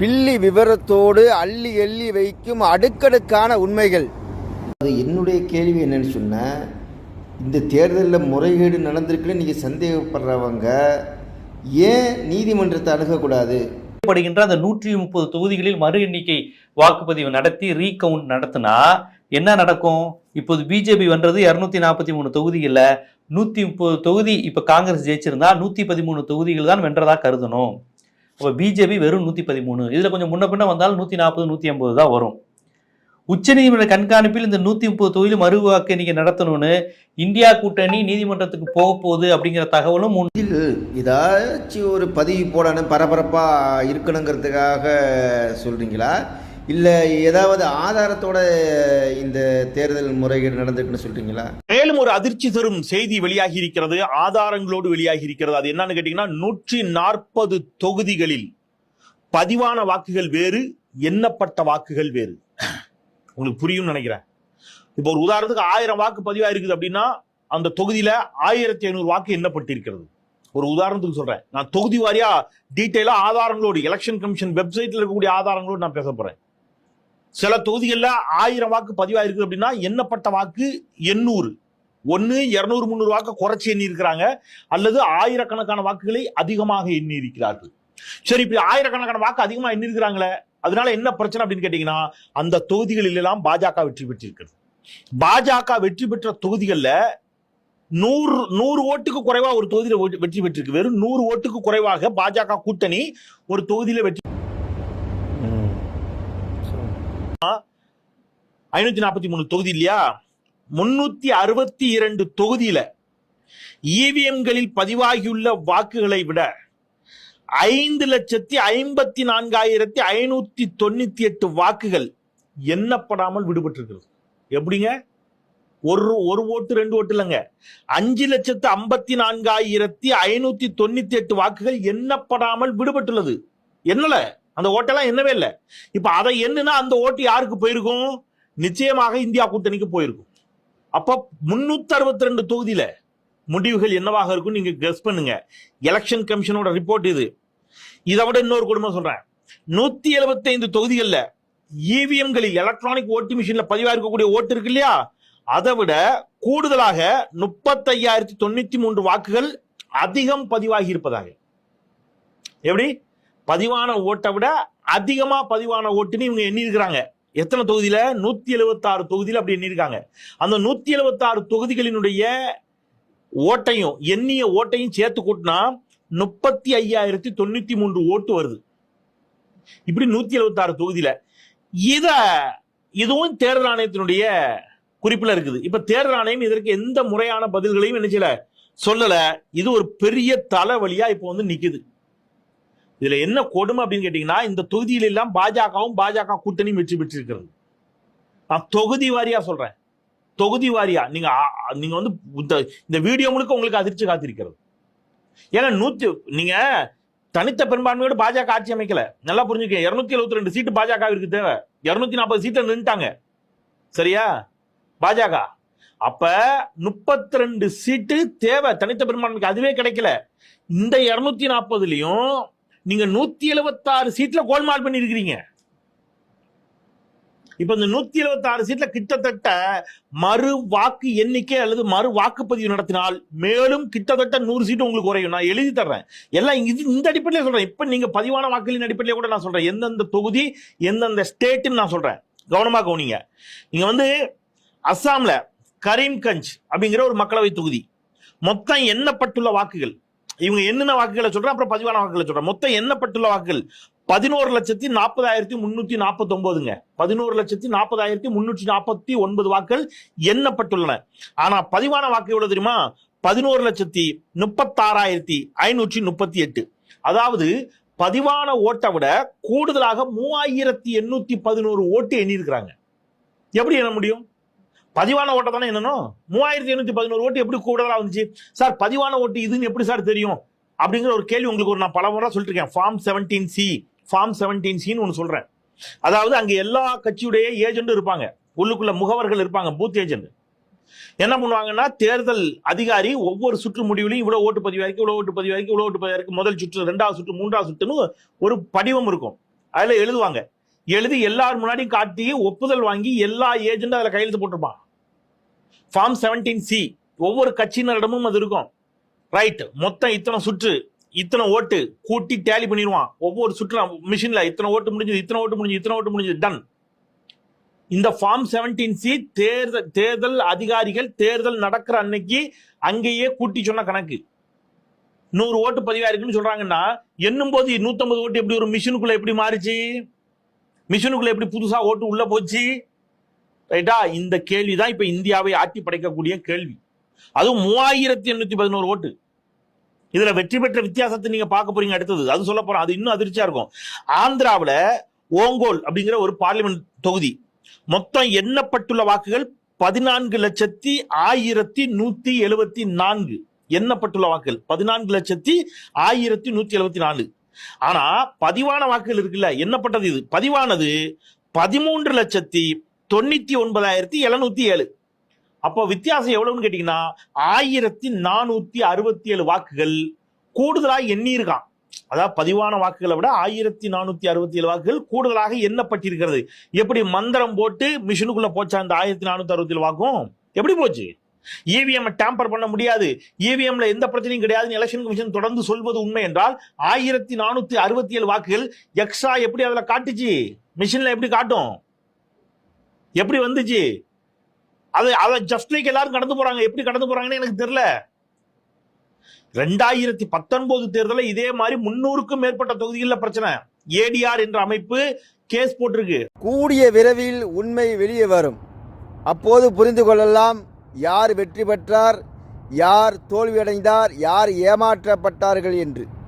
பில்லி விவரத்தோடு அள்ளி எள்ளி வைக்கும் அடுக்கடுக்கான உண்மைகள். அது என்னுடைய கேள்வி என்னன்னு சொன்னால், இந்த தேர்தலில் முறைகேடு நடந்திருக்குன்னு நீங்கள் சந்தேகப்படுறவங்க ஏன் நீதிமன்றத்தை அணுகக்கூடாது? படுகின்ற அந்த 130 தொகுதிகளில் மறு எண்ணிக்கை வாக்குப்பதிவு நடத்தி ரீகவுண்ட் நடத்தினா என்ன நடக்கும்? இப்போது பிஜேபி வென்றது 243 தொகுதிகளில் 130 தொகுதி இப்போ காங்கிரஸ் ஜெயிச்சிருந்தா 113 தொகுதிகள் தான் வென்றதா கருதணும். அப்போ பிஜேபி வெறும் 113, இதில் கொஞ்சம் முன்ன பின்ன வந்தாலும் 140 150 தான் வரும். உச்சநீதிமன்ற கண்காணிப்பில் இந்த 130 தொகுதியில் மறு வாக்கு எண்ணிக்கை நடத்தணும்னு இந்தியா கூட்டணி நீதிமன்றத்துக்கு போக போகுது அப்படிங்கிற தகவலும் ஏதாச்சும் ஒரு பதிவு போடணும் பரபரப்பாக இருக்கணுங்கிறதுக்காக சொல்கிறீங்களா, இல்லை ஏதாவது ஆதாரத்தோட இந்த தேர்தல் முறைகேடு நடந்திருக்குன்னு சொல்றீங்களா? மேலும் ஒரு அதிர்ச்சி தரும் செய்தி வெளியாகி இருக்கிறது, ஆதாரங்களோடு வெளியாகி இருக்கிறது. அது என்னன்னு கேட்டீங்கன்னா, 140 தொகுதிகளில் பதிவான வாக்குகள் வேறு, எண்ணப்பட்ட வாக்குகள் வேறு. உங்களுக்கு புரியும் நினைக்கிறேன். இப்போ ஒரு உதாரணத்துக்கு 1000 வாக்கு பதிவா இருக்குது அப்படின்னா அந்த தொகுதியில 1500 வாக்கு எண்ணப்பட்டிருக்கிறது. ஒரு உதாரணத்துக்கு சொல்றேன், நான் தொகுதி வாரியா டீட்டெயிலா ஆதாரங்களோடு எலெக்ஷன் கமிஷன் வெப்சைட்ல இருக்கக்கூடிய ஆதாரங்களோடு நான் பேச போறேன். சில தொகுதிகளில் 1000 வாக்கு பதிவா இருக்குது அப்படின்னா எண்ணப்பட்ட வாக்கு 800, 200 300 வாக்கு குறைச்சி எண்ணி இருக்கிறாங்க, அல்லது ஆயிரக்கணக்கான வாக்குகளை அதிகமாக எண்ணி இருக்கிறார்கள். சரி, இப்ப ஆயிரக்கணக்கான வாக்கு அதிகமா எண்ணி இருக்கிறாங்களே, அதனால என்ன பிரச்சனை அப்படின்னு கேட்டீங்கன்னா, அந்த தொகுதிகளில் எல்லாம் பாஜக வெற்றி பெற்றிருக்கிறது. பாஜக வெற்றி பெற்ற தொகுதிகளில் 100 ஓட்டுக்கு குறைவா ஒரு தொகுதியில வெற்றி பெற்றிருக்கு. வெறும் 100 ஓட்டுக்கு குறைவாக பாஜக கூட்டணி ஒரு தொகுதியில வெற்றி 543 தொகுதி இல்லையா, 362 தொகுதியில இவிஎம்களில் பதிவாகியுள்ள வாக்குகளை விட 5,54,598 வாக்குகள் எண்ணப்படாமல் விடுபட்டிருக்கிறது. எப்படிங்க? ஒரு ஓட்டு 2 ஓட்டு இல்லைங்க, 5,54,598 வாக்குகள் எண்ணப்படாமல் விடுபட்டுள்ளது. என்னல அந்த ஓட்டெல்லாம் என்னவே இல்லை. இப்ப அதை என்னன்னா அந்த ஓட்டு யாருக்கு போயிருக்கும்? நிச்சயமாக இந்தியா கூட்டணிக்கு போயிருக்கும். அப்ப 362 தொகுதியில முடிவுகள் என்னவாக இருக்கும் நீங்க கெஸ் பண்ணுங்க. எலெக்ஷன் கமிஷனோட ரிப்போர்ட் இது. இதை விட இன்னொரு கொடுமை சொல்றேன், 175 தொகுதிகள்ல இவிஎம்களில் எலக்ட்ரானிக் ஓட்டு மிஷின்ல பதிவா இருக்கக்கூடிய ஓட்டு இருக்கு இல்லையா, அதை விட கூடுதலாக 35,093 வாக்குகள் அதிகம் பதிவாகி இருப்பதாக. எப்படி? பதிவான ஓட்டை விட அதிகமா பதிவான ஓட்டுன்னு இவங்க எண்ணி இருக்கிறாங்க. எத்தனை தொகுதியில? 176 தொகுதியில அப்படி எண்ணிருக்காங்க. அந்த 176 தொகுதிகளினுடைய ஓட்டையும் எண்ணிய ஓட்டையும் சேர்த்து கூட்டினா 35,093 ஓட்டு வருது. இப்படி 176 தொகுதியில இதுவும் தேர்தல் ஆணையத்தினுடைய குறிப்பில் இருக்குது. இப்ப தேர்தல் ஆணையம் இதற்கு எந்த முறையான பதில்களையும் என்ன செய்யல, சொல்லல. இது ஒரு பெரிய தலைவலியா இப்ப வந்து நிக்குது. இதுல என்ன கொடுமை அப்படின்னு கேட்டீங்கன்னா, இந்த தொகுதியில எல்லாம் பாஜகவும் பாஜக கூட்டணியும் வெற்றி பெற்றிருக்கிறது. நான் தொகுதி வாரியா சொல்றேன், தொகுதி வாரியா நீங்க வந்து இந்த வீடியோ முழுக்க உங்களுக்கு அதிர்ச்சி காத்திருக்கிறது. ஏன்னா நீங்க தனித்த பெரும்பான்மையோடு பாஜக ஆட்சி அமைக்கல, நல்லா புரிஞ்சுக்க. 272 சீட்டு பாஜகவிற்கு தேவை, 240 சீட்டை நின்றுட்டாங்க. சரியா? பாஜக அப்ப 32 சீட்டு தேவை தனித்த பெரும்பான்மைக்கு, அதுவே கிடைக்கல. இந்த 240லயும் நீங்க 176 சீட்ல கோல்மால் பண்ணி இருக்கிறீங்க. இப்ப இந்த 176 சீட்ல கிட்டத்தட்ட மறு வாக்கு எண்ணிக்கை அல்லது மறு வாக்குப்பதிவு நடத்தினால் மேலும் கிட்டத்தட்ட 100 சீட்டு உங்களுக்கு குறையும். நான் எழுதி தர்றேன் எல்லாம் இந்த அடிப்படையில சொல்றேன். இப்ப நீங்க பதிவான வாக்குகளின் அடிப்படையில கூட நான் சொல்றேன், எந்தெந்த தொகுதி எந்தெந்த ஸ்டேட்னு நான் சொல்றேன். கவனமா கவனிங்க. நீங்க வந்து அஸ்ஸாம்ல கரீம்கஞ்ச் அப்படிங்கிற ஒரு மக்களவை தொகுதி, மொத்தம் எண்ணப்பட்டுள்ள வாக்குகள், இவங்க என்னென்ன வாக்குகளை சொல்றேன், அப்புறம் பதிவான வாக்குகளை சொல்றேன். மொத்தம் எண்ணப்பட்டுள்ள வாக்குகள் 11,40,349ங்க. 11,40,349 வாக்குகள் எண்ணப்பட்டுள்ளன. ஆனா பதிவான வாக்கு எவ்வளவு தெரியுமா? 11,36,538. அதாவது பதிவான ஓட்டை விட கூடுதலாக 3,811 ஓட்டு எண்ணிருக்கிறாங்க. எப்படி எண்ண முடியும்? பதிவான ஓட்டை தானே என்னணும். 3,811 ஓட்டு எப்படி கூடுதலா வந்துச்சு சார்? பதிவான ஓட்டு இதுன்னு எப்படி சார் தெரியும் அப்படிங்கிற ஒரு கேள்வி உங்களுக்கு நான் பல முறை சொல்லிட்டு இருக்கேன். ஃபார்ம் 17C ஒன்னு சொல்றேன். அதாவது அங்க எல்லா கட்சியுடைய ஏஜென்ட் இருப்பாங்க, உள்ளுக்குள்ள முகவர்கள் இருப்பாங்க, பூத் ஏஜென்ட். என்ன பண்ணுவாங்கன்னா, தேர்தல் அதிகாரி ஒவ்வொரு சுற்று முடிவுலையும் இவ்வளவு ஓட்டு பதிவாயிருக்கு, இவ்வளவு ஓட்டு பதிவாயிருக்கு, இவ்வளவு ஓட்டு பதிவாயிருக்கு, முதல் சுற்று, 2வது சுற்று, 3வது சுற்றுன்னு ஒரு படிவம் இருக்கும். அதுல எழுதுவாங்க. எழுதி எல்லார் முன்னாடியும் காட்டி ஒப்புதல் வாங்கி எல்லா ஏஜென்ட் அதுல கையெழுத்து போட்டிருப்பான். ஃபார்ம் 17C ஒவ்வொரு கட்சியினரிடமும் அது இருக்கும். ரைட், மொத்தம் இத்தனை சுற்று, இத்தனை ஓட்டு கூட்டி டேலி பண்ணிடுவான். ஒவ்வொரு சுற்று மிஷின்ல இத்தனை ஓட்டு முடிஞ்சது, இத்தனை ஓட்டு முடிஞ்சது, இத்தனை ஓட்டு முடிஞ்சது, டன். இந்த ஃபார்ம் 17C தேர்தல் அதிகாரிகள் தேர்தல் நடக்கிற அன்னைக்கு அங்கேயே கூட்டி சொன்ன கணக்கு. 100 ஓட்டு பதிவாயிருக்குன்னு சொல்றாங்கன்னா எண்ணும் போது 150 ஓட்டு எப்படி ஒரு மிஷினுக்குள்ள எப்படி மாறிச்சு, மிஷினுக்குள்ள எப்படி புதுசா ஓட்டு உள்ள போச்சு? ரைட்டா? இந்த கேள்விதான் இப்ப இந்தியாவை ஆட்டி படைக்கக்கூடிய கேள்வி. அதுவும் 3811 ஓட்டு. இதுல வெற்றி பெற்ற வித்தியாசத்தை நீங்க பார்க்க போறீங்க அடுத்தது. அது சொல்ல போறோம், அது இன்னும் அதிர்ச்சியா இருக்கும். ஆந்திராவில் ஓங்கோல் அப்படிங்கிற ஒரு பார்லிமெண்ட் தொகுதி மொத்தம் எண்ணப்பட்டுள்ள வாக்குகள் 14,0174. எண்ணப்பட்டுள்ள வாக்குகள் 14,0174. ஆனா பதிவான வாக்குகள் இருக்குல்ல, எண்ணப்பட்டது இது பதிவானது 13,99,707. அப்போ வித்தியாசம் எவ்வளவுன்னு கேட்டீங்கன்னா 1467 வாக்குகள் கூடுதலாக எண்ணி இருக்கான். அதாவது பதிவான வாக்குகளை விட 1467 வாக்குகள் கூடுதலாக எண்ணப்பட்டிருக்கிறது. எப்படி மந்திரம் போட்டு மிஷினுக்குள்ள போச்சா அந்த 1467 வாக்கும்? எப்படி போச்சு? இவிஎம் டேம்பர் பண்ண முடியாது, இவிஎம்ல எந்த பிரச்சனையும் கிடையாது, எலெக்ஷன் கமிஷன் தொடர்ந்து சொல்வது உண்மை என்றால் 1467 வாக்குகள் எக்ஸ்ட்ரா எப்படி அதுல காட்டுச்சு? மிஷின்ல எப்படி காட்டும்? எப்படி வந்துச்சு? அதை ஜஸ்ட் லைக் எல்லாரும் கடந்து போறாங்க. எப்படி கடந்து போறாங்கன்னு எனக்கு தெரியல. 2019 தேர்தலில் இதே மாதிரி 300க்கும் மேற்பட்ட தொகுதிகளில் பிரச்சனை. ஏடிஆர் என்ற அமைப்பு கேஸ் போட்டிருக்கு. கூடிய விரைவில் உண்மை வெளியே வரும். அப்போது புரிந்து கொள்ளலாம் யார் வெற்றி பெற்றார், யார் தோல்வியடைந்தார், யார் ஏமாற்றப்பட்டார்கள் என்று.